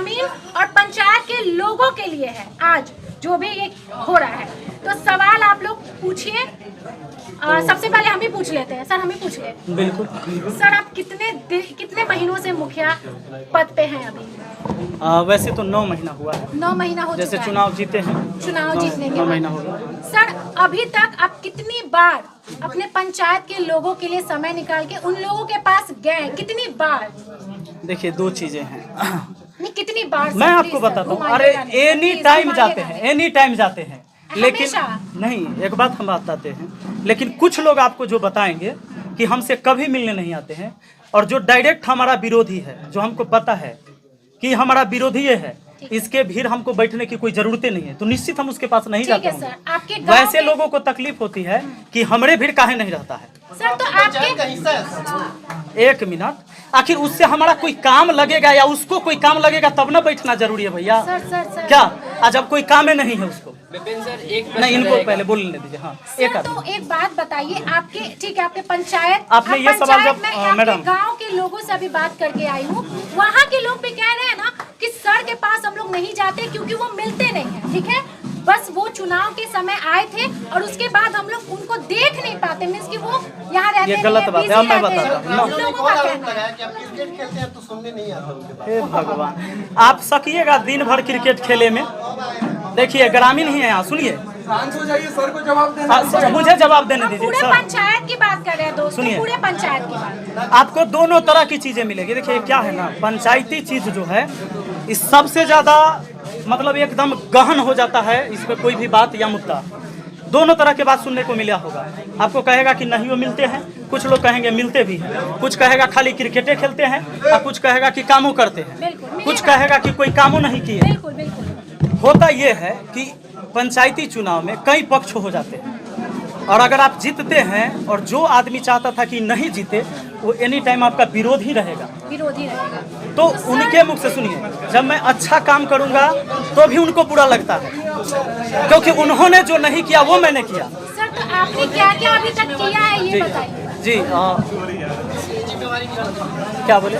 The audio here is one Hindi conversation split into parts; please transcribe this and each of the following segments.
ग्रामीण और पंचायत के लोगों के लिए है आज जो भी ये हो रहा है। तो सवाल आप लोग पूछिए। सबसे पहले हम ही पूछ लेते हैं। सर हम ही पूछ लेते हैं। बिल्कुल। सर आप कितने महीनों से मुखिया पद पे हैं अभी? वैसे तो 9 महीना हुआ है। 9 महीना हो जैसे चुका है। चुनाव जीते हैं, चुनाव जीतने के 9 बाद। महीना हो गया। सर अभी तक आप कितनी बार अपने पंचायत के लोगों के लिए समय निकाल के उन लोगों के पास गए? कितनी बार? देखिए 2 चीजें हैं। नहीं कितनी बार? मैं आपको बताता हूँ, अरे एनी टाइम जाते हैं, एनी टाइम जाते हैं, लेकिन नहीं, एक बात हम बताते हैं, लेकिन कुछ लोग आपको जो बताएंगे कि हमसे कभी मिलने नहीं आते हैं, और जो डायरेक्ट हमारा विरोधी है, जो हमको पता है कि हमारा विरोधी ये है, इसके भीड़ हमको बैठने की कोई जरूरत नहीं है, तो निश्चित हम उसके पास नहीं जाते हैं। वैसे लोगों को तकलीफ होती है कि हमारे भीड़ काहे नहीं रहता है। सर तो आपके 1 मिनट, आखिर उससे हमारा कोई काम लगेगा या उसको कोई काम लगेगा तब ना बैठना जरूरी है भैया। सर क्या आज अब कोई काम ही नहीं है उसको? सर नहीं, इनको पहले बोलने दीजिए। हाँ सर तो एक बात बताइए, आपके ठीक है आपके पंचायत, आपने ये सवाल जब मैडम गांव के लोगों से अभी बात करके आई हूँ, वहाँ के लोग भी कह रहे हैं ना कि सर के पास हम लोग नहीं जाते क्योंकि वो मिलते नहीं है। ठीक है, बस वो चुनाव के समय आए थे और उसके बाद हम लोग उनको देख नहीं पाते, मींस कि वो यहाँ रहते ये गलत बात है। मैं बताता हूँ, हे भगवान, आप सकिएगा दिन भर क्रिकेट खेले में। देखिए ग्रामीण ही है यहाँ, सुनिए सर को जवाब देना। मुझे जवाब देने दीजिए पूरे सर। पंचायत की बात कर रहे हैं दोस्तों, सुनिए। पूरे पंचायत की बात। आपको दोनों तरह की चीजें मिलेगी। देखिए क्या है ना, पंचायती चीज जो है इस सबसे ज्यादा मतलब एकदम गहन हो जाता है, इस पे कोई भी बात या मुद्दा दोनों तरह के बात सुनने को मिला होगा। आपको कहेगा कि नहीं वो मिलते हैं, कुछ लोग कहेंगे मिलते भी हैं, कुछ कहेगा खाली क्रिकेटे खेलते हैं, और कुछ कहेगा कि कामों करते हैं, कुछ कहेगा कि कोई कामों नहीं किए। बिल्कुल बिल्कुल। होता ये है कि पंचायती चुनाव में कई पक्ष हो जाते हैं, और अगर आप जीतते हैं और जो आदमी चाहता था कि नहीं जीते वो एनी टाइम आपका विरोधी रहेगा। विरोधी रहेगा। तो उनके मुख से सुनिए, जब मैं अच्छा काम करूंगा तो भी उनको बुरा लगता है, क्योंकि उन्होंने जो नहीं किया वो मैंने किया। सर तो आपने क्या क्या अभी तक किया है ये बताइए। जी क्या बोले?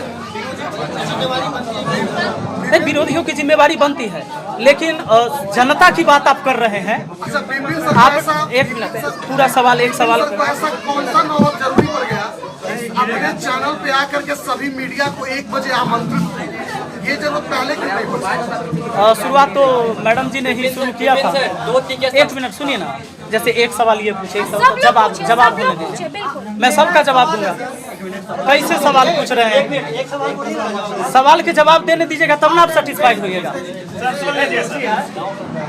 नहीं, विरोधियों की जिम्मेवारी बनती है, लेकिन जनता की बात आप कर रहे हैं। आप 1 मिनट, पूरा सवाल, एक सवाल। ऐसा कौन सा नौबत जरूरी पड़ गया अपने चैनल पे आकर के सभी मीडिया को 1 बजे आमंत्रित किया? ये जरूरत पहले की नहीं पड़ी। शुरुआत तो मैडम जी ने ही शुरू किया था। 1 मिनट सुनिए ना, जैसे एक सवाल ये पूछे, एक सवाल जवाब होने दीजिए, मैं सबका जवाब दूंगा। कैसे सवाल पूछ रहे हैं? सवाल के जवाब देने दीजिएगा तब ना आप सेटिस्फाइड होइएगा। सर सुन लीजिए सर,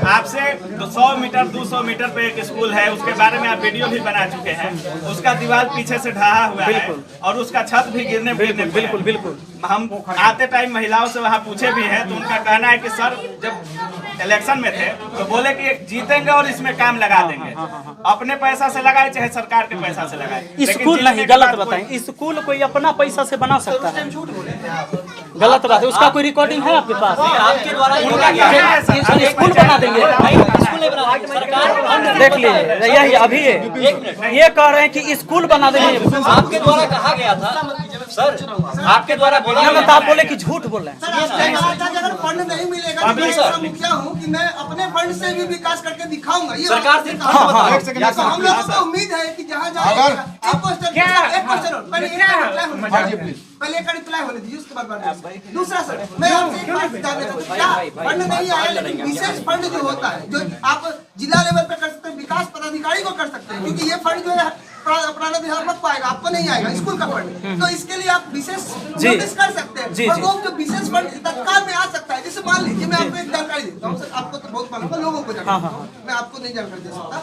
आपसे 100 मीटर 200 मीटर पे एक स्कूल है, उसके बारे में आप वीडियो भी बना चुके हैं। उसका दीवार पीछे से ढहा हुआ है और उसका छत भी गिरने बिल्कुल बिल्कुल। हम आते टाइम महिलाओं से वहाँ पूछे भी हैं, तो उनका कहना है कि सर जब इलेक्शन में थे तो बोले कि जीतेंगे और इसमें काम लगा देंगे। अपने पैसा से लगाए चाहे सरकार के पैसा से लगाए। स्कूल नहीं, गलत बताएं। स्कूल कोई अपना पैसा से बना सकता है, गलत बात है। उसका कोई रिकॉर्डिंग है आपके पास? आपके द्वारा स्कूल बना देंगे, देख लीजिए। यही अभी ये कह रहे हैं कि स्कूल बना देंगे। आपके द्वारा कहा गया था सर, आपके द्वारा बोला गया था। आप बोले कि झूठ बोल रहे हैं। अगर फंड नहीं मिलेगा तो मैं ऐसा मुखिया हूँ कि मैं अपने फंड से भी विकास करके दिखाऊंगा। ये सरकार से हम लोगों को उम्मीद है कि जहाँ जाएगा पहले एक रिप्लाई होने दीजिए, उसके बाद दूसरा सर मैं आपसे एक बात जानना चाहता हूँ, क्या फंड नहीं आया लेकिन विशेष फंड जो होता है जो आप जिला लेवल पे कर सकते हैं, विकास पदाधिकारी को कर सकते हैं, क्योंकि ये फंड जो है पुराना बिहार मत पाएगा, आपको नहीं आएगा स्कूल का फंड, तो इसके लिए आप विशेष नोटिस कर सकते हैं। और वो जो विशेष फंड तत्काल में आ सकता है, जैसे मान लीजिए मैं आपको एक जानकारी देता हूँ, आपको तो बहुत मालूम है, लोगों को जानकारी, मैं आपको नहीं जानकारी दे सकता।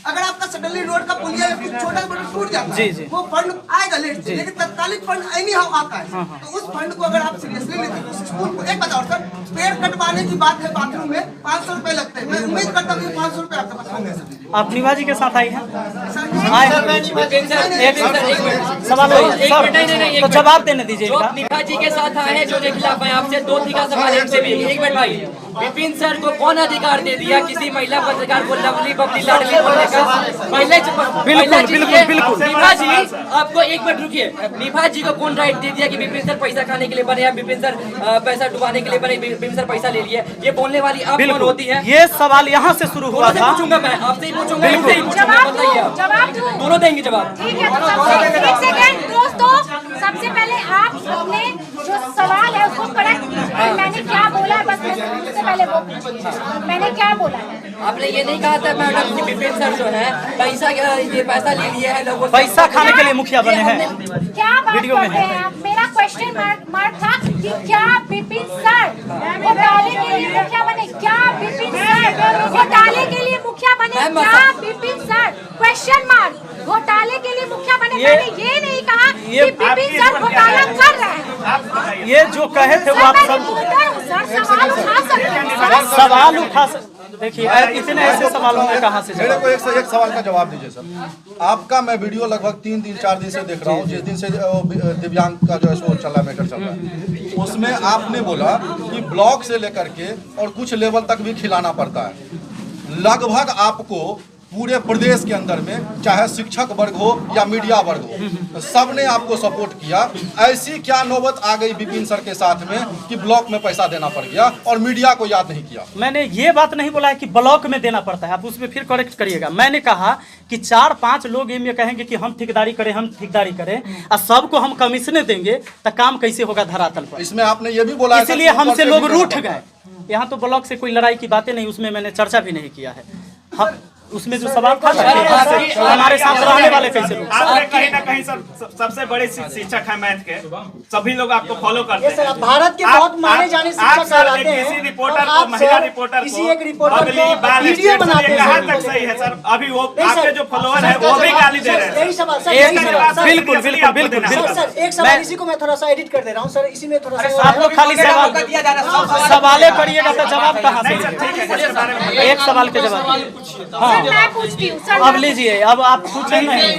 अगर आपका सडनली रोड का पुलिया या कुछ छोटा बड़ा टूट जाता है, वो फंड आएगा लेट से, लेकिन तत्कालिक फंड एनी हाउ आता है, तो उस फंड को अगर आप सीरियसली लेते हैं तो स्कूल को एक बताओ सर, पेड़ कटवाने की बात है, बाथरूम में 500 रुपए लगते हैं, मैं उम्मीद करता हूँ 500 रुपए आपके पास होंगे सर। आप निभा जी के साथ आई हैं? सवाल तो जवाब देने दीजिए। निभा जी के साथ आए हैं जो के खिलाफ है, आपसे 2 का सवाल है इनसे भी। 1 मिनट भाई, विपिन सर को कौन अधिकार दे दिया किसी महिला पत्रकार को लवली बबली लाडली बोलने का? बिल्कुल। निभा जी आपको एक मिनट रुकिए, निभा जी को कौन राइट दे दिया कि विपिन सर पैसा खाने के लिए बने या विपिन सर पैसा डुबाने के लिए बने, विपिन सर पैसा ले लिए, ये बोलने वाली आप कौन होती है? ये सवाल यहाँ से शुरू हुआ था। पूछूंगा मैं आपसे ही पूछूंगा, इनसे ही पूछूंगा, बताइए आप। जवाब दो। दोनों देंगे जवाब। ठीक है, तो एक सेकंड दोस्तों, सबसे पहले आप अपने जो सवाल है उसको करेक्ट कीजिए। मैंने क्या बोला है, बस सबसे पहले वो पूछिए, मैंने क्या बोला है? आपने ये नहीं कहा था मैडम कि विपिन सर जो है पैसा ये पैसा ले लिया है लोगों से, पैसा खाने के लिए मुखिया बने हैं। क्या बात करते हैं आप? मेरा क्वेश्चन मार्क था कि क्या विपिन सर घोटाले के लिए मुखिया बने? क्या विपिन सर घोटाले के लिए मुखिया बने? क्या विपिन सर क्वेश्चन मार्क घोटाले के लिए मुखिया बने? मैंने ये नहीं कहा कि विपिन सर घोटाला कर रहे हैं। ये जो कहे थे वो आप सब सवाल उठा सकते हैं। सवाल उठा देखिए, इतने ऐसे सवालों में कहाँ से मेरे को एक सवाल का जवाब दीजिए सर। आपका मैं वीडियो लगभग 3-4 दिन से देख रहा हूँ, जिस दिन से दिव्यांग का जो है सो चल रहा है, मैटर चल रहा है, उसमें आपने बोला कि ब्लॉक से लेकर के और कुछ लेवल तक भी खिलाना पड़ता है। लगभग आपको पूरे प्रदेश के अंदर में चाहे शिक्षक वर्ग हो या मीडिया वर्ग हो, सबने आपको सपोर्ट किया। ऐसी क्या नौबत आ गई विपिन सर के साथ में कि ब्लॉक में पैसा देना पड़ गया और मीडिया को याद नहीं किया? मैंने ये बात नहीं बोला है कि ब्लॉक में देना पड़ता है, आप उसमें फिर करेक्ट करिएगा। मैंने कहा कि 4-5 लोग ये कहेंगे कि हम ठेकेदारी करें और सबको हम कमीशने देंगे, तो काम कैसे होगा धरातल पर? इसमें आपने ये भी बोला, इसलिए हमसे लोग रूठ गए। यहाँ तो ब्लॉक से कोई लड़ाई की बातें नहीं, उसमें मैंने चर्चा भी नहीं किया है। हम उसमें जो सवाल था हमारे साथ रहने वाले कैसे लोग, आप कहीं ना कहीं सर सबसे बड़े शिक्षक हैं मैथ के, सभी लोग आपको फॉलो करते हैं। भारत के बहुत माने जाने शिक्षक कहलाते हैं। किसी रिपोर्टर को, महिला रिपोर्टर किसी एक रिपोर्टर अगली को बार वीडियो बनाते हैं। कहाँ तक सही है सर? अभी वो आपके जो फॉलोअर है वो भी गाली दे रहे हैं। यही सवाल सर, यही सवाल। बिल्कुल बिल्कुल बिल्कुल सर, बिल्कुल। एक सवाल इसी को मैं थोड़ा सा एडिट कर दे रहा हूँ सर, इसी में थोड़ा सा आप लोग खाली सवाल करिएगा तो जवाब कहाँ से? ठीक है, इसके बारे में एक सवाल के जवाब। हाँ, मैं पूछती हूँ सर, अब लीजिए, अब आप पूछे नहीं।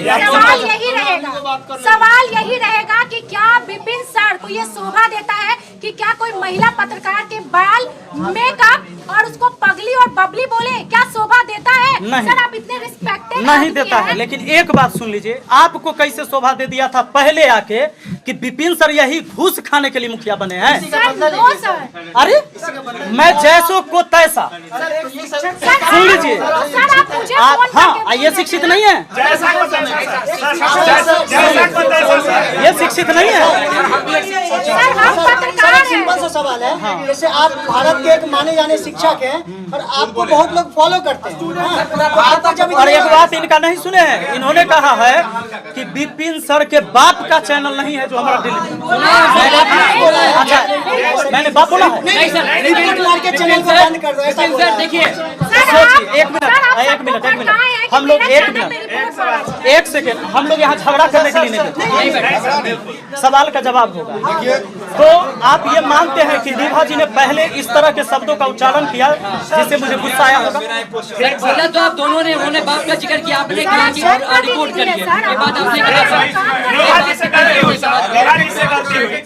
सवाल यही रहेगा कि क्या विपिन सर को ये शोभा देता है कि क्या कोई महिला पत्रकार के बाल, मेकअप और उसको पगली और बबली बोले, क्या शोभा देता है? नहीं। सर आप इतने रिस्पेक्टेड नहीं देता है, लेकिन एक बात सुन लीजिए, आपको कैसे शोभा दे दिया था पहले आके कि विपिन सर यही घूस खाने के लिए मुखिया बने हैं? सर नो सर, अरे मैं जैसो को तैसा, सुन लीजिए। सर आप मुझे आप फोन हाँ, करके ये शिक्षित नहीं है, जैसा को तैसा ये शिक्षित नहीं है। सर हम पत्रकार हैं। सिंपल सा सवाल है, जैसे आप भारत के एक माने जाने शिक्षक हैं और आपको बहुत लोग फॉलो करते हैं, आपको जब और एक बात इनका नहीं सुने हैं, इन्होंने कहा है कि विपिन सर के बाप का चैनल नहीं है जो हमारा दिल्ली। अच्छा, मैंने बाप बोला है? नहीं सर, रिपोर्ट मार के चैनल को बंद कर दो, ऐसा विपिन बोला सर है। देखिए, सोचिए, एक मिनट, हम लोग एक सेकेंड, हम लोग यहाँ झगड़ा करने के लिए नहीं बैठे, सवाल का जवाब होगा। तो आप ये मानते हैं कि निभा जी ने पहले इस तरह के शब्दों का उच्चारण किया जिससे मुझे गुस्सा आया होगा? बोला तो आप दोनों ने, उन्होंने बाप का जिक्र किया, आपने कहा कि रिपोर्ट करिए, ये बात आपने कहा। निभा जी से गलती हुई सर, निभा जी से गलती हुई।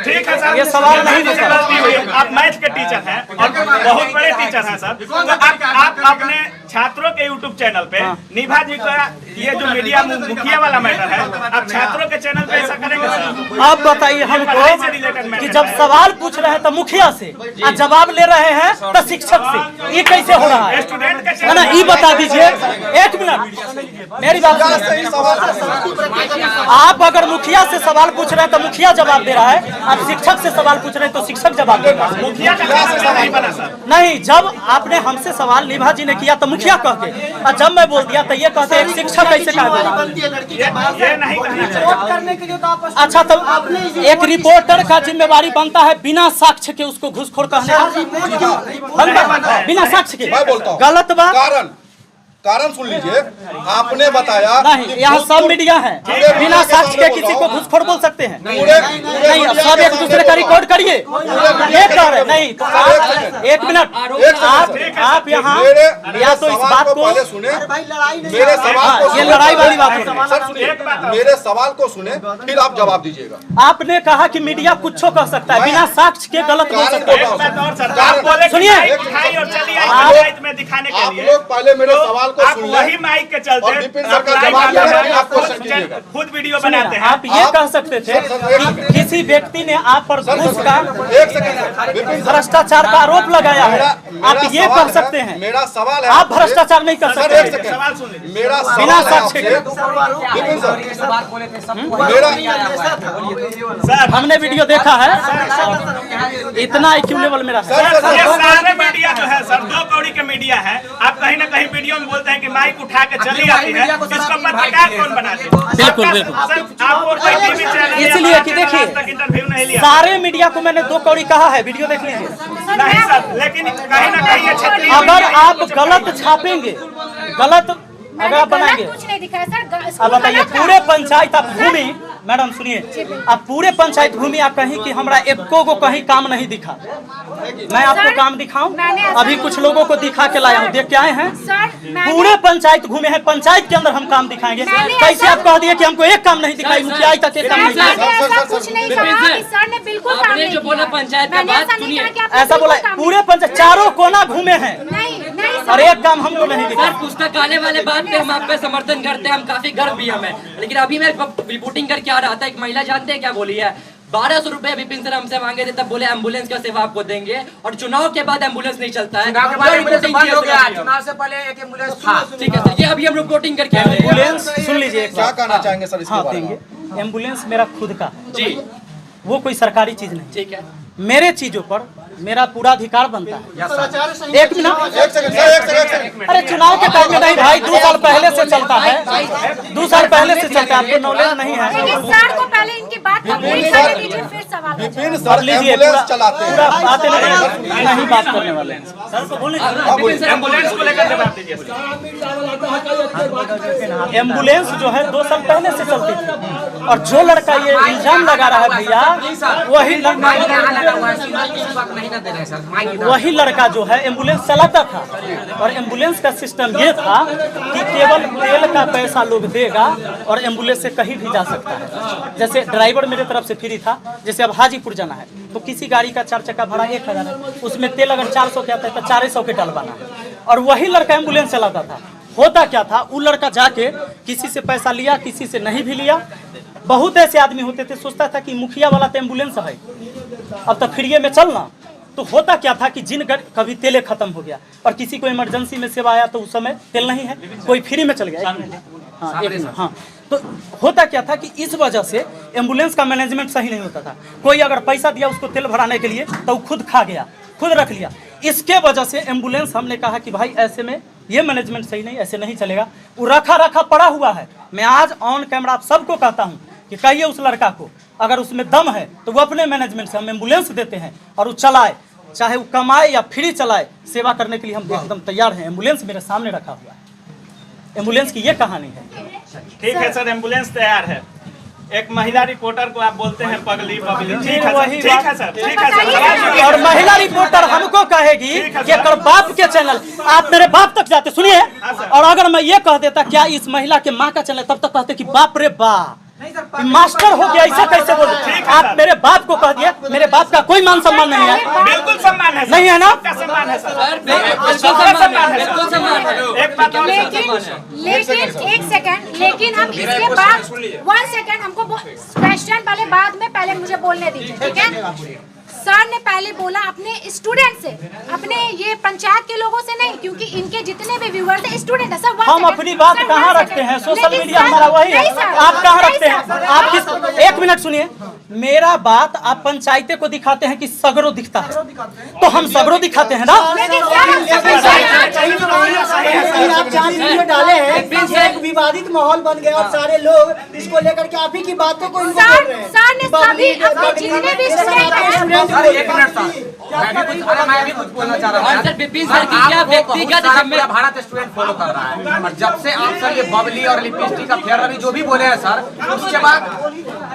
ठीक है सर, ये सवाल नहीं निभा जी से गलती हुई। आप मैथ के टीचर हैं और बहुत बड़े टीचर हैं सर, तो आप अपने छात्रों के YouTube चैनल पे निभा जी का ये जो मीडिया मुखिया वाला मैटर है, आप छात्रों के चैनल पे ऐसा करेंगे सर? आप बताइए हमको कि जब सवाल पूछ रहे हैं तो मुखिया से और जवाब ले रहे हैं तो शिक्षक से, ये कैसे हो रहा है? स्टूडेंट के है ना, ये बता दीजिए। एक मिनट, मेरी बात सुनिए। आप अगर मुखिया से सवाल पूछ रहे हैं तो मुखिया जवाब दे रहा है, आप शिक्षक से सवाल पूछ रहे हैं तो शिक्षक जवाब दे रहा है। मुखिया का चैनल नहीं बना सर। नहीं, जब आपने हमसे सवाल निभा जी ने किया तो मुखिया कहते, और जब मैं बोल दिया तो ये कहते एक शिक्षक कैसे कहा? ये नहीं कहना करने के लिए तो आप अच्छा, तो एक रिपोर्टर का जिम्मेवारी बनता है बिना साक्ष्य के उसको घूसखोर कहने का? बनता है बिना साक्ष्य के? मैं बोलता हूँ गलत बात। कारण कारण सुन लीजिए, आपने बताया नहीं, यहाँ सब मीडिया है, बिना साक्ष्य के किसी को घूसखोर बोल सकते हैं। नहीं, सब एक दूसरे का रिकॉर्ड करिए। ये कह रहे नहीं तो आप 1 मिनट, आप यहाँ या तो इस बात को पहले सुने, मेरे सवाल को ये लड़ाई वाली बात है। सर सुनिए, मेरे सवाल को सुने, फिर आप जवाब दीजिएगा। आपने कहा कि मीडिया कुछ कह सकता है, बिना साक्ष्य के गलत बोल सकता है। सुनिए, दिखाने के आप लिए लोग पहले मेरे सवाल को आप सुन वही लें माइक के और चलते विपिन सर का जवाब दे रहे हैं, आप क्वेश्चन कीजिएगा। खुद वीडियो सुनिए बनाते ना, हैं। आप ये कह सकते थे कि किसी व्यक्ति ने आप पर घूस का, एक सेकंड, विपिन सर, भ्रष्टाचार का आरोप लगाया है, आप ये कह सकते हैं। मेरा सवाल है, आप भ्रष्टाचार नहीं कर सर सकते। एक सेकंड, सवाल सुन लीजिए। मेरा बिना सवाल है साक्ष्य आपसे, विपिन सर, मेरा हमने वीडियो देखा है, इतना IQ लेवल मेरा है। ये सारे मीडिया जो है सर 2 कौड़ी के मीडिया है। आप कहीं ना कहीं वीडियो में बोलते हैं कि माइक उठा के चली आती है, इसको पत्रकार कौन बनाते हैं? बिल्कुल, बिल्कुल। आपको कोई टीवी चैनल या इसलिए कि चैनल देखिए, आज तक इंटरव्यू नहीं लिया। सारे मीडिया को मैंने 2 कौड़ी कहा है, वीडियो देख लीजिए। नहीं सर, लेकिन कहीं ना कहीं ये क्षेत्रीय अगर मीडिया- आप गलत छापेंगे, गलत अगर आप बनाएंगे, कुछ नहीं दिखाया सर। अब बताइए पूरे पंचायत आप घूमी, मैडम सुनिए, अब पूरे पंचायत घूमी, आप कहीं कि हमरा एको को कहीं काम नहीं दिखा। मैं आपको काम दिखाऊं? अभी कुछ लोगों को दिखा के लाया हूं, देख के आए हैं। पूरे पंचायत घूमे हैं, पंचायत के अंदर हम काम दिखाएंगे। कैसे आप कह दिए कि हमको एक काम नहीं दिखाई, मुखिया आई तक एक काम नहीं दिखाई? ऐसा कुछ नहीं कहा कि सर ने बिल्कुल काम आपने नहीं जो बोला किया। पंचायत का मैंने बात ऐसा नहीं सुनिए। कहा कि आपने ऐसा बोला बिल्कुल काम पूरे पंचायत चारों कोना घूमे हैं नहीं नहीं और सर। एक काम हमको नहीं दिखा। सर पुस्तकालय वाले बात पे हम आप पे समर्थन करते हैं, हम काफी गर्व भी हमें। लेकिन अभी मैं रिपोर्टिंग करके आ रहा था, एक महिला जानते हैं क्या बोली है? 1200 रुपए विपिन सर हमसे मांगे थे, तब बोले एम्बुलेंस का सेवा आपको देंगे, और चुनाव के बाद एम्बुलेंस नहीं चलता है। चुनाव के बाद एम्बुलेंस रिपोर्टिंग बंद हो की गया, है। चुनाव से पहले एक एम्बुलेंस था। ठीक है सर, ये अभी हम रिपोर्टिंग करके आए हैं। एम्बुलेंस सुन लीजिए एक क्या बात। कहना चाहेंगे सर इसके हाँ बारे में? देंगे। एम्बुलेंस मेरा खुद का है, जी वो कोई सरकारी चीज नहीं। ठीक है। मेरे चीजों पर मेरा पूरा अधिकार बनता है। एक मिनट, एक सेकंड सर, एक सेकंड। अरे चुनाव के टाइम में नहीं भाई, 2 साल पहले से चलता है, 2 साल पहले से चलता है, आपको नॉलेज नहीं है। लेकिन सर को पहले इनकी बात कंप्लीट करने दीजिए, फिर सवाल हो जाएगा। विपिन कर सर लीजिए, एम्बुलेंस चलाते पूरा हैं। बातें नहीं बात करने वाले हैं। सर को बोलिए। विपिन सर एम्बुलेंस को लेकर जवाब दीजिए सर। एम्बुलेंस जो है 2 साल पहले से चलती थी, और जो लड़का ये इल्जाम लगा रहा है भैया, वही वही लड़का जो है एम्बुलेंस चलाता था। और एम्बुलेंस का सिस्टम ये था कि केवल तेल का पैसा लोग देगा और एम्बुलेंस से कहीं भी जा सकता है। जैसे ड्राइवर मेरे तरफ से फ्री था, जैसे अब हाजीपुर जाना है तो किसी गाड़ी का 4 चक्का भाड़ा 1000 है, उसमें तेल अगर 400 के आता है तो 400 के डलवाना है। और वही लड़का एम्बुलेंस चलाता था। होता क्या था, वो लड़का जाके किसी से पैसा लिया, किसी से नहीं भी लिया। बहुत ऐसे आदमी होते थे, सोचता था कि मुखिया वाला तो एम्बुलेंस है, अब तो फ्री में चलना। तो होता क्या था कि कभी तेल खत्म हो गया और किसी को इमरजेंसी में सेवा आया तो उस समय तेल नहीं है, कोई फ्री में चल गया। हाँ, एक मिनट। हाँ, तो होता क्या था कि इस वजह से एम्बुलेंस का मैनेजमेंट सही नहीं होता था। कोई अगर पैसा दिया उसको तेल भराने के लिए तो खुद खा गया, खुद रख लिया। इसके वजह से एम्बुलेंस हमने कहा कि भाई ऐसे में ये मैनेजमेंट सही नहीं, ऐसे नहीं चलेगा। वो रखा पड़ा हुआ है। मैं आज ऑन कैमरा आप सबको कहता हूँ कि कहिए उस लड़का को, अगर उसमें दम है तो वो अपने मैनेजमेंट से हम एम्बुलेंस देते हैं और वो चलाए, चाहे वो कमाए या फ्री चलाए, सेवा करने के लिए हम एकदम तैयार हैं। एम्बुलेंस मेरे सामने रखा हुआ है, एम्बुलेंस की ये कहानी है। ठीक है सर, एम्बुलेंस तैयार है। एक महिला रिपोर्टर को आप बोलते हैं पगली पगली। ठीक है वही सर, ठीक है सर, ठीक है सर। सवाल सुनिए। और महिला रिपोर्टर हमको कहेगी कि अगर बाप के चैनल, आप मेरे बाप तक जाते सुनिए, और अगर मैं ये कह देता क्या इस महिला के माँ का चैनल, तब तक कहते कि बाप रे बाप मास्टर हो गया, ऐसा कैसे बोले? आप मेरे बाप को कह दिए, मेरे बाप का कोई मान सम्मान नहीं है। बिल्कुल सम्मान है सर। नहीं है ना? आपका सम्मान है सर। सर बिल्कुल सम्मान है, बिल्कुल सम्मान है। एक बात और लेकिन एक सेकंड, लेकिन हम इसके बाद 1 सेकंड हमको क्वेश्चन बाद में, पहले मुझे बोलने दीजिए, ठीक है? सर ने पहले बोला अपने स्टूडेंट से, अपने ये पंचायत के लोगों से नहीं, क्योंकि इनके जितने भी व्यूअर्स हैं स्टूडेंट है। सर हम अपनी बात कहाँ रखते हैं? सोशल मीडिया हमारा वही है। आप कहाँ रखते हैं? आप किस? एक मिनट सुनिए, मेरा बात आप पंचायते को दिखाते हैं कि सगरो दिखता है, तो हम सगरो दिखाते हैं ना। आप जहाँ वीडियो डाले हैं एक विवादित माहौल बन गया और सारे लोग इसको लेकर के आप ही की बातों को इनको बोल रहे हैं। सर ने सभी अपने जितने भी मैं भी कुछ बोलना चाह रहा सर विपिन सर की क्या व्यक्तिगत मेरा भारत स्टूडेंट फॉलो कर रहा है और जब से आप सर ये बबली और लिपस्टिक का फेयर अभी जो भी बोले हैं सर, उसके बाद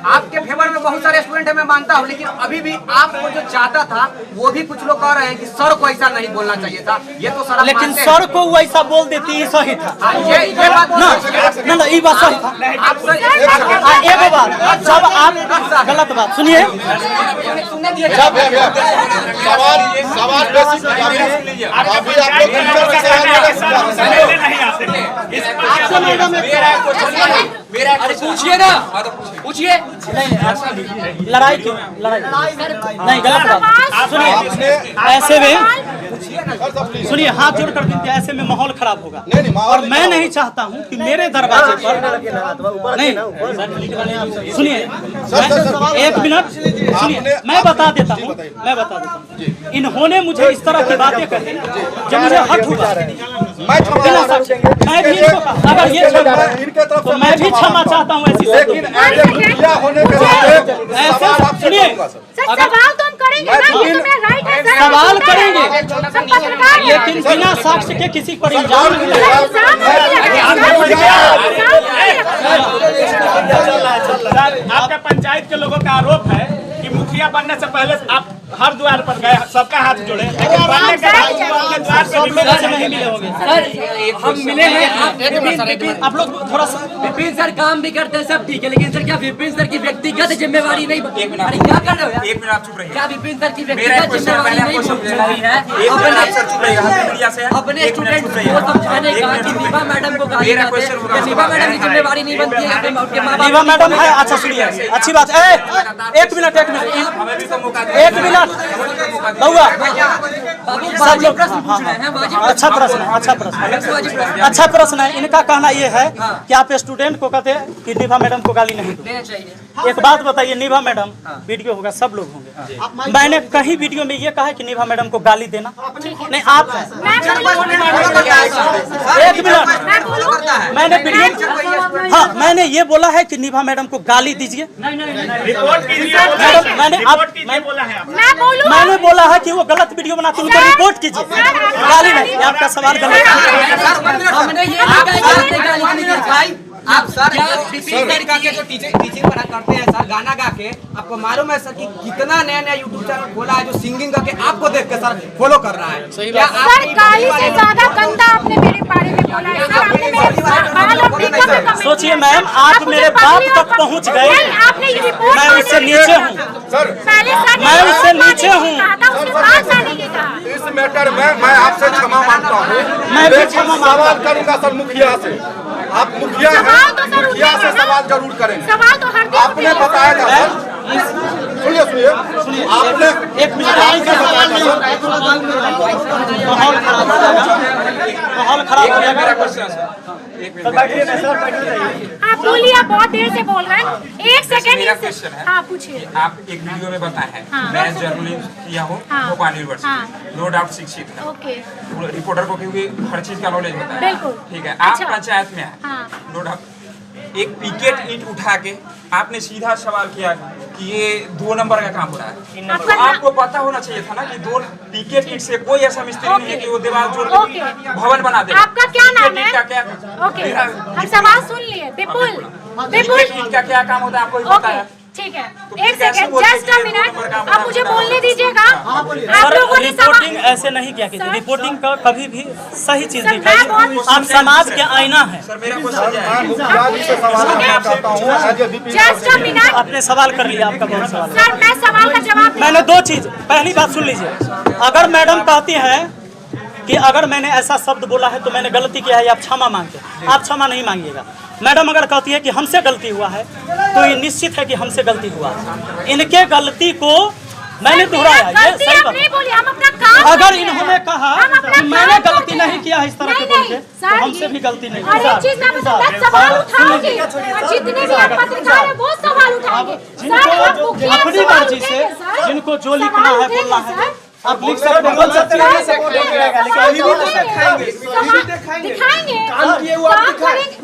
आपके फेवर में बहुत सारे स्टूडेंट है, मैं मानता हूँ, लेकिन अभी भी आपको जो चाहता था वो भी कुछ लोग कह रहे हैं कि सर को ऐसा नहीं बोलना चाहिए था। ये तो सर लेकिन सर को वो ऐसा बोल देती ये सही था। ये बात ना ये बात सही था। आप सर एक बात जब आप गलत बात सुनिए, सवाल बेसिक अभी आप लोग अरे पूछिए ना, पूछिए। लड़ाई क्यों लड़ाई नहीं, गलत बात सुनिए। ऐसे में सुनिए, हाथ जोड़ कर देते, ऐसे में माहौल खराब होगा और मैं नहीं चाहता हूँ कि मेरे दरवाजे पर नहीं। सुनिए एक मिनट सुनिए, मैं बता देता हूँ। इन्होंने मुझे इस तरह की बातें कही जब मुझे हट हुआ। मैं भी अगर ये तो मैं भी क्षमा चाहता हूँ ऐसी। लेकिन होने के नाते ऐसे सुनिए, सवाल तो हम करेंगे ना, ये तो मेरा राइट है सर। सवाल करेंगे सब पत्रकार हैं। लेकिन बिना साक्ष्य के किसी पर इल्जाम नहीं आपका पंचायत के लोगों का आरोप है कि मुखिया बनने से पहले आप हर द्वार पर गए, सबका हाथ जोड़े, लेकिन बनने के बाद आपके द्वार से नहीं मिले होंगे। सर हम मिले हैं, आप लोग थोड़ा सा विपिन सर काम भी करते हैं, सब ठीक है, लेकिन सर क्या विपिन सर की व्यक्तिगत जिम्मेवारी नहीं? अरे क्या कर रहे हो यार? 1 मिनट आप चुप रहिए। क्या विपिन सर की व्यक्तिगत जिम्मेवारी नहीं बनती है? अपने स्टूडेंट को समझाने का कि नीवा मैडम को गाली देते हैं, नीवा मैडम की जिम्मेवारी नहीं बनती है अपने उनके माँ बाप? नीवा मैडम है, अच्छा सुनिए, अच्छी बात है। एक मिनट एक मिनट बउआ, बाबू वाजिब प्रश्न पूछ रहे हैं, वाजिब अच्छा प्रश्न है, अच्छा प्रश्न है। इनका कहना ये है कि आप स्टूडेंट को कहते हैं कि निभा मैडम को गाली नहीं दो। देना चाहिए। एक बात बताइए, निभा मैडम वीडियो होगा, सब लोग होंगे, मैंने कहीं वीडियो में ये कहा है कि निभा मैडम को गाली देना नहीं? आप एक मिनट, मैंने वीडियो हाँ मैंने ये बोला है कि निभा मैडम को गाली दीजिए। रिपोर्ट कीजिए। मैंने बोला है कि वो गलत वीडियो बनाती है, उनको रिपोर्ट कीजिए, गाली नहीं। आपका सवाल गलत है। हमने ये नहीं कहा कि आपने गाली नहीं दी। आप सर के जो टीचिंग पढ़ा करते हैं सर, गाना गा के, आपको मालूम है सर कि कितना नया नया यूट्यूब चैनल खोला है जो सिंगिंग करके आपको देख के सर फॉलो कर रहा है। क्या सर गाली से ज्यादा गंदा आपने मेरे बारे में बोला है सर। आपने मेरे बाल और मेकअप में कमेंट सोचिए मैम, आप मेरे बात तक पहुंच गए, आपने ये रिपोर्ट मैं उससे नीचे हूँ सर, पहले सर मैं उससे नीचे हूँ। इस मैटर में मैं आपसे क्षमा मांगता हूँ। मैं भी क्षमा सवाल करूंगा सर मुखिया से। आप मुखिया हैं, मुखिया से सवाल जरूर करेंगे। सवाल तो हर दिन आपने बताया था सर, सुनिए आपने एक मिनट माहौल खराब हो जाएगा। आप बोलिए, आप बहुत देर से बोल रहे हैं। एक सेकंड। हाँ पूछिए। आप एक वीडियो में बताए हैं, हाँ। मैं जर्नलिस्ट किया हूँ भोपाल यूनिवर्सिटी, नो डाउट शिक्षित है। ओके, रिपोर्टर को क्योंकि हर चीज का नॉलेज होता है। बिल्कुल। ठीक है, आप अच्छा। पंचायत में हाँ। है, नो डाउट। एक पिकेट ईंट उठा के आपने सीधा सवाल किया कि ये 2 नंबर का काम हो रहा है। तो आपको पता होना चाहिए था ना कि 2 पिकेट ईंट से कोई ऐसा मिस्त्री नहीं है कि वो दीवार जोड़ के भवन बना दे। आपका क्या नाम है? क्या ओके, हम सवाल सुन लिए। विपुल, पिकेट ईंट का क्या काम होता है आपको पता है? ठीक है, एक सेकंड, जस्ट अ मिनट, आप मुझे बोलने दीजिएगा। आप लोगों ने रिपोर्टिंग ऐसे नहीं किया कीजिए, रिपोर्टिंग का कभी भी सही चीज दिखाइए। आप समाज के आईना है। जस्ट अ मिनट, आपने सवाल कर लिया, आपका बहुत सवाल। सर मैं सवाल का जवाब मैंने 2 चीज, पहली बात सुन लीजिए, अगर मैडम कहती हैं कि अगर मैंने ऐसा शब्द बोला है तो मैंने गलती किया है, आप क्षमा मांगते, आप क्षमा नहीं मांगिएगा। मैडम अगर कहती है कि हमसे गलती हुआ है तो ये निश्चित है कि हमसे गलती हुआ है। इनके गलती को मैंने दोहराया, ये सही बात। नहीं बोली, हम अपना काम अगर इन्होंने कहा कि मैंने गलती नहीं किया है इस तरह के बोल के, तो हमसे भी गलती नहीं हर एक चीज में सवाल उठाओगे और जितने भी आप पत्रकार हैं वो सवाल उठाएंगे। जिनको अपनी मर्जी से जिनको जो लिखना है बोलना है आप लिख सकते बोल सकते दिखाएंगे काम किए हुआ काम करेंगे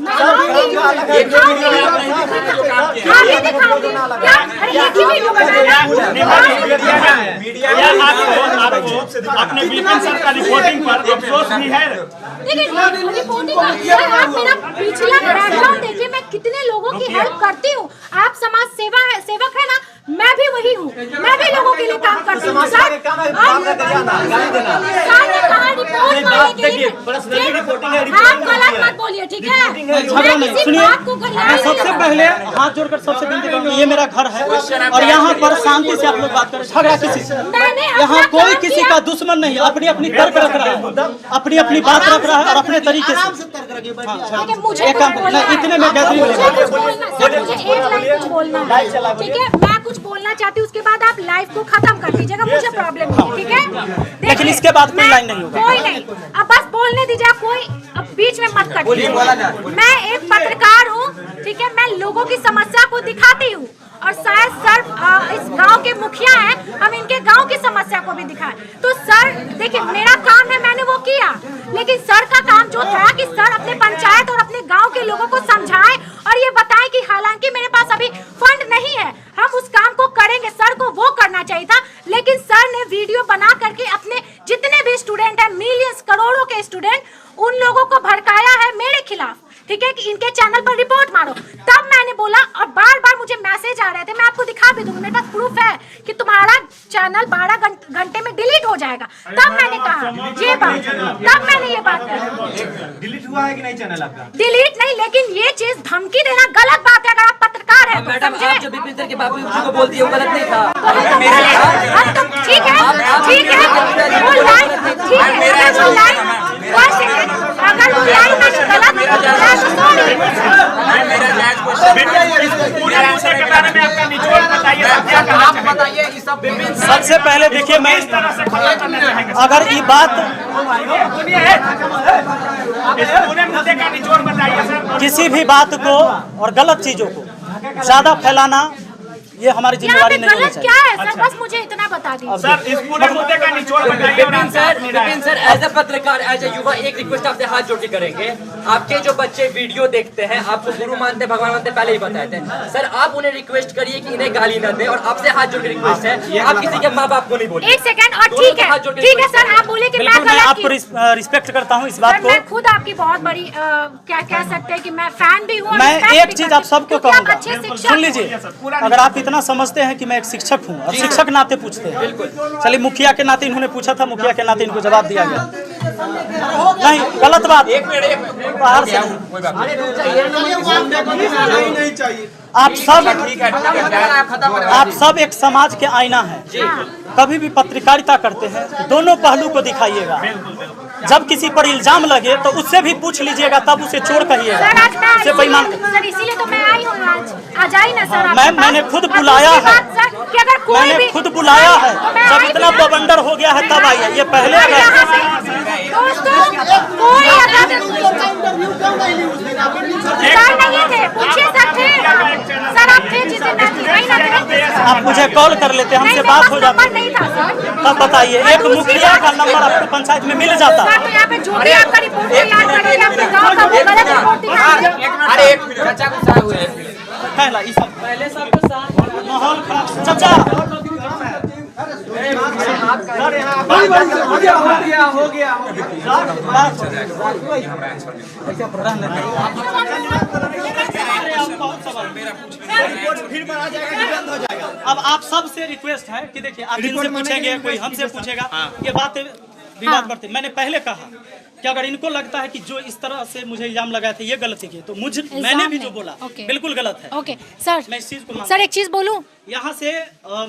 अपने विपिन सर का रिपोर्टिंग पर अफसोस भी है। रिपोर्टिंग आप मेरा पिछला बैकग्राउंड देखिए, मैं कितने लोगों की हेल्प करती हूँ। आप समाज सेवक है ना, मैं भी वही हूँ, मैं भी लोगों के लिए काम करती हूँ। सर ने कहा रिपोर्ट मांगने के लिए, आप गलत मत बोलिए, ठीक है? मैं किसी बात को मैं सबसे पहले हाथ जोड़कर सबसे विनती करूंगा, ये मेरा घर है और यहाँ पर शांति से आप लोग बात करें, झगड़ा किसी से, यहाँ कोई किसी का दुश्मन नहीं, अपनी अपनी तर्क रख रहा है, अपनी अपनी बात रख रहा है और अपने तरीके से। मुझे इतने में ठीक है, मैं कुछ बोलना चाहती हूँ, उसके बाद आप लाइव को खत्म कर दीजिएगा, मुझे प्रॉब्लम नहीं है, ठीक है? लेकिन इसके बाद कोई लाइन नहीं होगा, कोई नहीं, अब बस बोलने दीजिए, कोई अब बीच में मत करिए। मैं एक पत्रकार हूँ, ठीक है, मैं लोगों की समस्या को दिखाती हूँ और शायद सर इस गांव के मुखिया हैं, हम इनके गांव की समस्या को भी दिखाएं। तो सर देखिए, मेरा काम है, मैंने वो किया, लेकिन सर का काम जो था कि सर अपने पंचायत और अपने गांव के लोगों को समझाएं और ये बताएं कि हालांकि मेरे पास अभी फंड नहीं है, हम उस काम को करेंगे। सर को वो करना चाहिए था, लेकिन सर ने वीडियो बना करके अपने जितने भी स्टूडेंट हैं, मिलियंस करोड़ों के स्टूडेंट, उन लोगों को भड़काया है मेरे खिलाफ, ठीक है, कि इनके चैनल पर रिपोर्ट मारो। तब मैंने बोला, और बार बार मुझे मैसेज आ रहे थे, मैं आपको दिखा भी दूंगी, मेरे पास प्रूफ है कि तुम्हारा चैनल 12 घंटे में डिलीट हो जाएगा। तब मैंने कहा ये बात, तब मैंने ये बात कही। डिलीट हुआ है कि नहीं चैनल आपका? डिलीट नहीं, लेकिन ये चीज धमकी देना गलत बात है। अगर आप पत्रकार हैं, मैडम आप जो विपिन सर के बाबू को बोलती है वो गलत नहीं था। ठीक है, ठीक है, वो लाइन, ठीक है, वो लाइन, अगर वो लाइन मैंने गलत सबसे पहले देखिए, मैं अगर ये बात किसी भी बात को और गलत चीजों को ज्यादा फैलाना, ये हमारी जिम्मेदारी नहीं होनी चाहिए। क्या है सर, बस मुझे इतना बता दीजिए। सर, इस पूरे मुद्दे का निचोड़ बताइए। विपिन सर एज ए पत्रकार, एज ए युवा, एक रिक्वेस्ट आपसे हाथ जोड़ के करेंगे। आपके जो बच्चे वीडियो देखते हैं, आपको गुरु मानते, भगवान मानते, पहले ही बताए थे सर, आप उन्हें रिक्वेस्ट करिए कि इन्हें गाली न दें, और आपसे हाथ जोड़ के रिक्वेस्ट है, आप किसी के माँ बाप को नहीं बोलिए। एक सेकंड, और ठीक है सर, आप बोले कि मैं आपको रिस्पेक्ट करता हूँ इस बात को। मैं खुद आपकी बहुत बड़ी क्या कह सकते हैं कि मैं फैन भी हूँ। मैं एक चीज आप सबको कहूँगा, सुन लीजिए, अगर आप इतना समझते हैं कि मैं एक शिक्षक हूँ और शिक्षक नाते पूछते हैं, बिल्कुल चलिए, मुखिया के नाते इन्होंने पूछा था, मुखिया के नाते इनको जवाब दिया गया। नहीं, गलत बात, बाहर से आप सब एक समाज के आईना है, कभी भी पत्रकारिता करते हैं दोनों पहलू को दिखाइएगा। जब किसी पर इल्जाम लगे तो उससे भी पूछ लीजिएगा, तब उसे चोर कहिएगा, उसे बेईमान। सर इसीलिए तो मैं आई हूँ आज आई ना सर। मैंने खुद बुलाया है, मैंने खुद बुलाया है, जब इतना बवंडर हो गया है तब आई है, ये पहले आप मुझे कॉल कर लेते, हमसे बात हो जाती, तब बताइए। एक मुखिया का नंबर आपको पंचायत में मिल जाता। अरे एक मिनट, चाचा गुस्सा हुए पहले सबको साथ माहौल खराब। चाचा हो गया। अब आप सबसे रिक्वेस्ट है कि देखिए, आप इनसे पूछेंगे, कोई हमसे पूछेगा, ये बातें विवाद बढ़ते। मैंने पहले कहा कि अगर इनको लगता है कि जो इस तरह से मुझे इल्जाम लगाए थे ये गलती की, तो मैंने भी जो बोला बिल्कुल गलत है। ओके सर, मैं इस चीज को सर एक चीज बोलूं, यहाँ से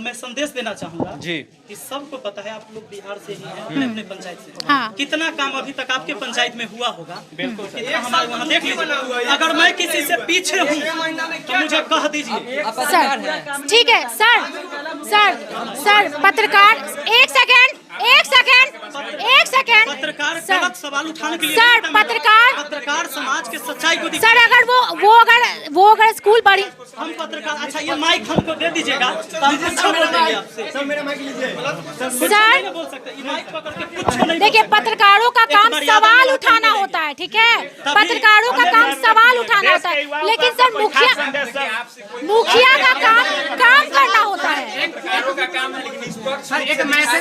मैं संदेश देना चाहूंगा जी कि सबको पता है, आप लोग बिहार से ही हैं, अपने पंचायत से। हाँ। कितना काम अभी तक आपके पंचायत में हुआ होगा, बिल्कुल कितना हमारे वहाँ देख लीजिए। अगर मैं किसी से पीछे हूँ तो मुझे कह दीजिए। सर ठीक है सर पत्रकार, एक सेकंड पत्रकार गलत सवाल उठाने के लिए सर, पत्रकार समाज के सच्चाई को सर, अगर वो अगर स्कूल बड़ी हम पत्रकार, अच्छा ये माइक हमको दे दीजिएगा तो हम कुछ नहीं बोलेंगे आपसे। सर मेरा माइक लीजिए। कुछ नहीं बोल सकते, ये माइक पकड़ के कुछ नहीं। देखिए पत्रकारों का काम सवाल उठाना होता है, ठीक है, पत्रकारों का काम सवाल उठाना होता है, लेकिन सर मुखिया का काम करना होता है।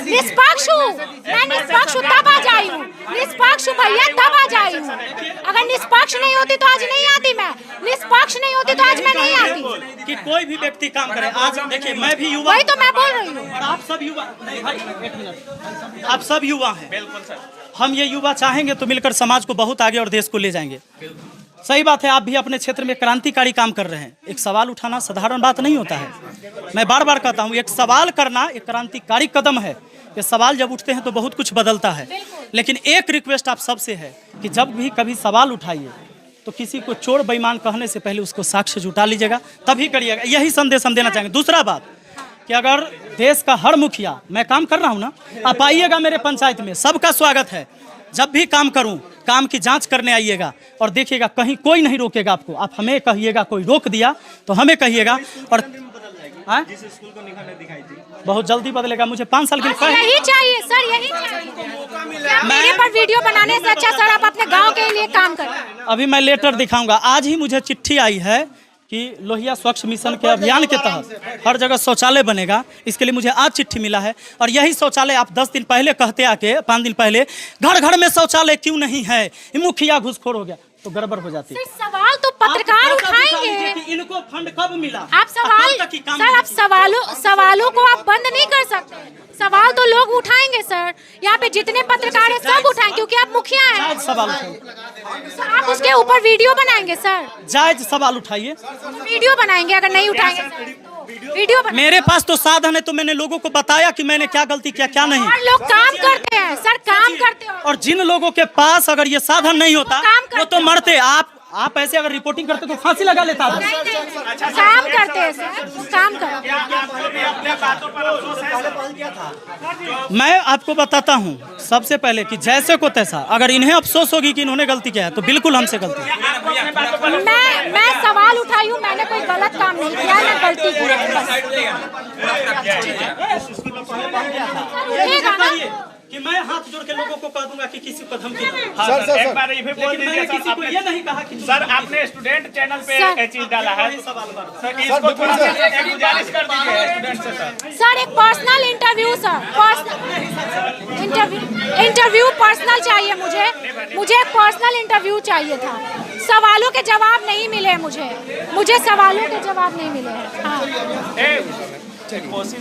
निष्पक्ष हूँ मैं, निष्पक्ष हूँ तब आ जाई हूँ, निष्पक्ष हूँ भैया तब आ जाई हूँ। अगर निष्पक्ष नहीं होती तो आज नहीं आती मैं, निष्पक्ष नहीं होती तो आज मैं नहीं आती। कि कोई भी व्यक्ति काम करे। आज देखिए मैं भी युवा, वही तो मैं बोल रही हूँ। और आप सब युवा, नहीं भाई एक मिनट, आप सब युवा हैं। बिल्कुल सर। हम ये युवा चाहेंगे तो मिलकर समाज को बहुत आगे और देश को ले जाएंगे। सही बात है, आप भी अपने क्षेत्र में क्रांतिकारी काम कर रहे हैं। एक सवाल उठाना साधारण बात नहीं होता है। मैं बार बार कहता हूँ, एक सवाल करना एक क्रांतिकारी कदम है। ये सवाल जब उठते हैं तो बहुत कुछ बदलता है। लेकिन एक रिक्वेस्ट आप सबसे है कि जब भी कभी सवाल उठाइए तो किसी को चोर बेईमान कहने से पहले उसको साक्ष्य जुटा लीजिएगा, तभी करिएगा। यही संदेश हम देना चाहेंगे। दूसरा बात कि अगर देश का हर मुखिया, मैं काम कर रहा हूँ ना, आप आइएगा मेरे पंचायत में, सबका स्वागत है। जब भी काम करूँ, काम की जांच करने आइएगा और देखिएगा कहीं कोई नहीं रोकेगा आपको। आप हमें कहिएगा कोई रोक दिया तो हमें कहिएगा। और जिस स्कूल को निगाह में दिखाई थी बहुत जल्दी बदलेगा। मुझे 5 साल के लिए यही चाहिए सर, यही चाहिए। मेरे पर वीडियो बनाने से अच्छा सर आप अपने गांव के लिए काम करें। अभी मैं लेटर दिखाऊंगा। आज ही मुझे चिट्ठी आई है कि लोहिया स्वच्छ मिशन के अभियान के तहत हर जगह शौचालय बनेगा। इसके लिए मुझे आज चिट्ठी मिला है। और यही शौचालय आप 10 दिन पहले कहते आके, 5 दिन पहले, घर घर में शौचालय क्यों नहीं है, ये मुखिया घुसखोर हो गया, तो गड़बड़ हो जाती है। सवाल तो पत्रकार उठाएंगे कि इनको फंड कब मिला। आप सवाल सर, आप सवालों को आप बंद नहीं कर सकते। सवाल तो लोग उठाएंगे सर, यहाँ पे जितने पत्रकार हैं सब उठाएंगे क्योंकि आप मुखिया हैं। सवाल आप उसके ऊपर वीडियो बनाएंगे सर, जायज सवाल उठाइए, वीडियो बनाएंगे। अगर नहीं उठाएंगे वीडियो मेरे पास तो साधन है, तो मैंने लोगों को बताया कि मैंने क्या गलती किया क्या नहीं। और लोग काम करते हैं सर, काम करते हैं। और जिन लोगों के पास अगर ये साधन नहीं होता वो तो मरते। आप ऐसे अगर रिपोर्टिंग करते तो फांसी लगा लेता था। काम करते हैं सर, काम करते हैं। मैं आपको बताता हूँ सबसे पहले कि जैसे को तैसा, अगर इन्हें अफसोस होगी कि इन्होंने गलती किया है तो बिल्कुल हमसे गलती है। मैं सवाल उठाई हूँ, मैंने कोई गलत काम नहीं किया, मैं गलती की है। कि मैं हाथ जोड़ के लोगों को कह दूंगा कि किसी को धमकी सर एक बार ये भी बोल दीजिए किसी को ये नहीं कहा कि सर आपने स्टूडेंट चैनल पे ये चीज डाला है सर, इसको थोड़ा सा एक गुजारिश कर दीजिए स्टूडेंट से। सर एक personal interview sir, interview personal चाहिए मुझे एक पर्सनल इंटरव्यू चाहिए था। सवालों के जवाब नहीं मिले मुझे सवालों के जवाब नहीं मिले हैं। हाँ। कोशिश